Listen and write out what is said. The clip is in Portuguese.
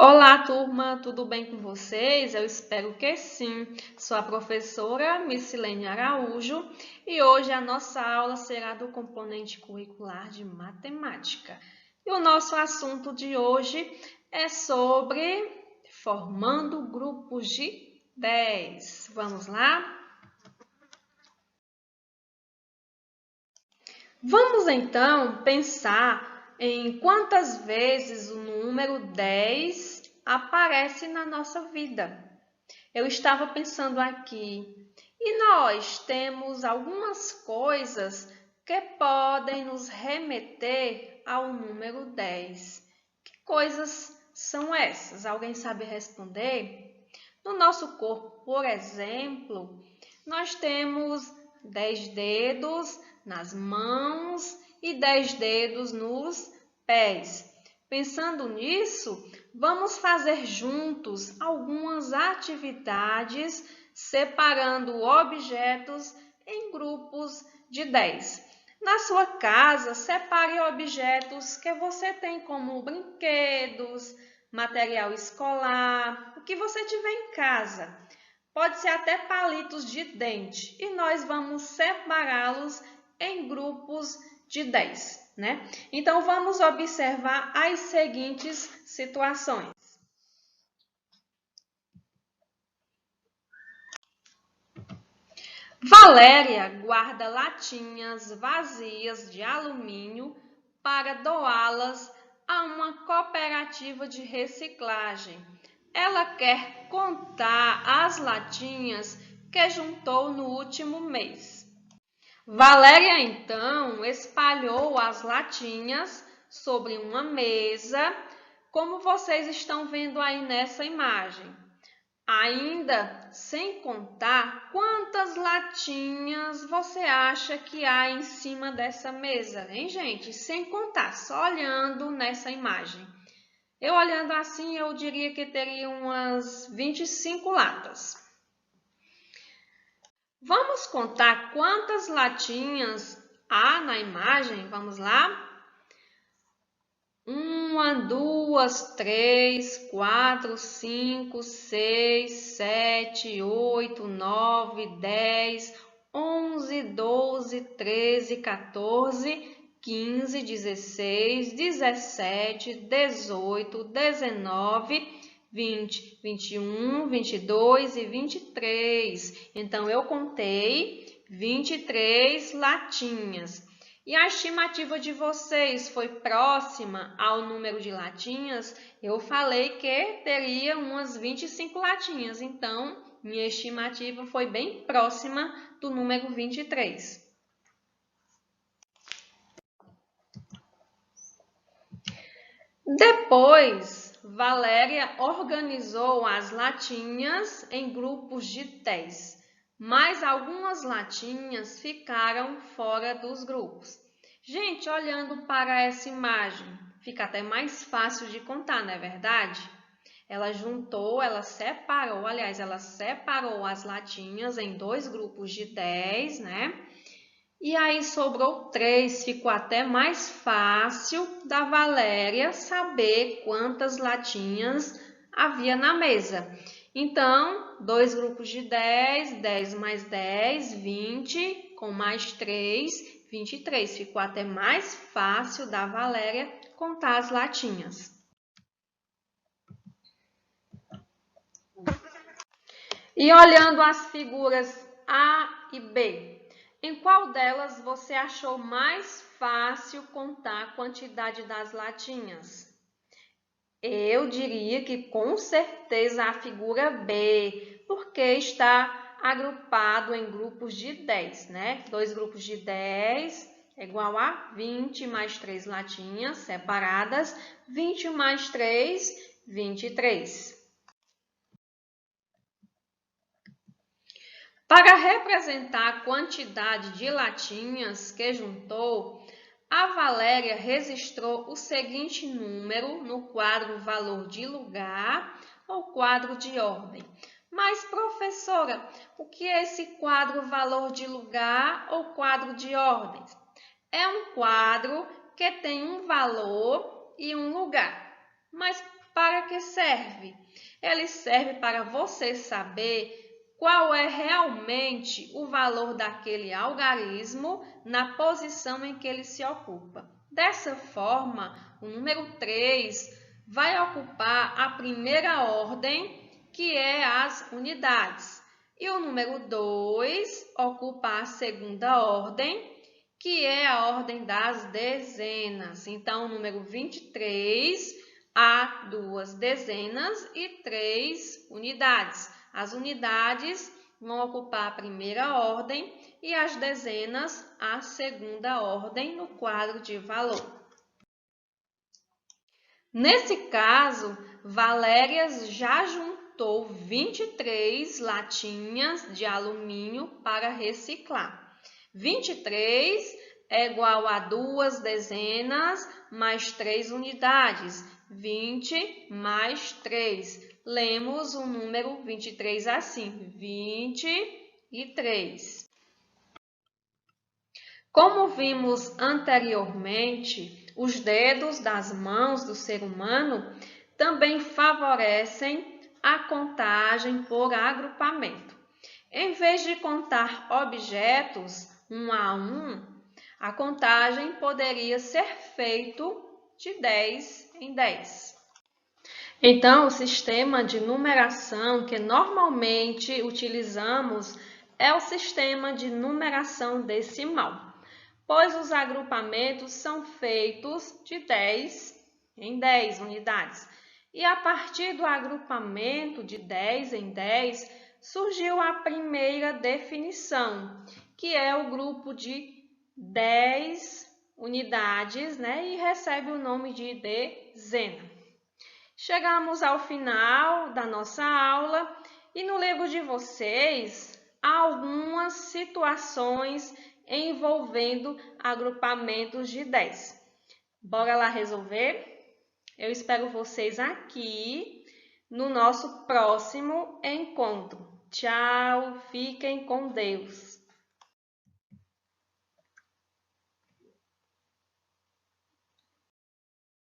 Olá, turma, tudo bem com vocês? Eu espero que sim. Sou a professora Missilene Araújo e hoje a nossa aula será do componente curricular de matemática. E o nosso assunto de hoje é sobre formando grupos de 10. Vamos lá? Vamos então pensar em quantas vezes o número 10 aparece na nossa vida. Eu estava pensando aqui, e nós temos algumas coisas que podem nos remeter ao número 10. Que coisas são essas? Alguém sabe responder? No nosso corpo, por exemplo, nós temos 10 dedos nas mãos e 10 dedos nos pés. Pensando nisso, vamos fazer juntos algumas atividades separando objetos em grupos de 10. Na sua casa, separe objetos que você tem como brinquedos, material escolar, o que você tiver em casa. Pode ser até palitos de dente e nós vamos separá-los em grupos de 10, né? Então, vamos observar as seguintes situações. Valéria guarda latinhas vazias de alumínio para doá-las a uma cooperativa de reciclagem. Ela quer contar as latinhas que juntou no último mês. Valéria então espalhou as latinhas sobre uma mesa, como vocês estão vendo aí nessa imagem. Ainda sem contar quantas latinhas você acha que há em cima dessa mesa, hein, gente? Sem contar, só olhando nessa imagem. Eu olhando assim, eu diria que teria umas 25 latas. Vamos contar quantas latinhas há na imagem? Vamos lá? 1, 2, 3, 4, 5, 6, 7, 8, 9, 10, 11, 12, 13, 14, 15, 16, 17, 18, 19, 20, 21, 22 e 23. Então, eu contei 23 latinhas. E a estimativa de vocês foi próxima ao número de latinhas? Eu falei que teria umas 25 latinhas, então minha estimativa foi bem próxima do número 23. Depois, Valéria organizou as latinhas em grupos de 10, mas algumas latinhas ficaram fora dos grupos. Gente, olhando para essa imagem, fica até mais fácil de contar, não é verdade? Ela juntou, ela separou as latinhas em dois grupos de 10, né? E aí sobrou 3, ficou até mais fácil da Valéria saber quantas latinhas havia na mesa. Então, dois grupos de 10, 10 mais 10, 20, com mais 3, 23. Ficou até mais fácil da Valéria contar as latinhas. E olhando as figuras A e B, em qual delas você achou mais fácil contar a quantidade das latinhas? Eu diria que com certeza a figura B, porque está agrupado em grupos de 10, né? Dois grupos de 10 é igual a 20 mais 3 latinhas separadas, 20 mais 3, 23. Para representar a quantidade de latinhas que juntou, a Valéria registrou o seguinte número no quadro valor de lugar ou quadro de ordem. Mas, professora, o que é esse quadro valor de lugar ou quadro de ordem? É um quadro que tem um valor e um lugar. Mas Para que serve? Ele serve para você saber qual é realmente o valor daquele algarismo na posição em que ele se ocupa. Dessa forma, o número 3 vai ocupar a primeira ordem, que é as unidades, e o número 2 ocupa a segunda ordem, que é a ordem das dezenas. Então, o número 23 há 2 dezenas e 3 unidades. As unidades vão ocupar a primeira ordem e as dezenas a segunda ordem no quadro de valor. Nesse caso, Valéria já juntou 23 latinhas de alumínio para reciclar. 23 é igual a 2 dezenas mais 3 unidades. 20 mais 3. Lemos o número 23 assim, 23. Como vimos anteriormente, os dedos das mãos do ser humano também favorecem a contagem por agrupamento. Em vez de contar objetos um a um, a contagem poderia ser feita de 10 em 10. Então, o sistema de numeração que normalmente utilizamos é o sistema de numeração decimal, pois os agrupamentos são feitos de 10 em 10 unidades. E a partir do agrupamento de 10 em 10, surgiu a primeira definição, que é o grupo de 10 unidades, e recebe o nome de dezena. Chegamos ao final da nossa aula e no livro de vocês há algumas situações envolvendo agrupamentos de 10. Bora lá resolver? Eu espero vocês aqui no nosso próximo encontro. Tchau, fiquem com Deus!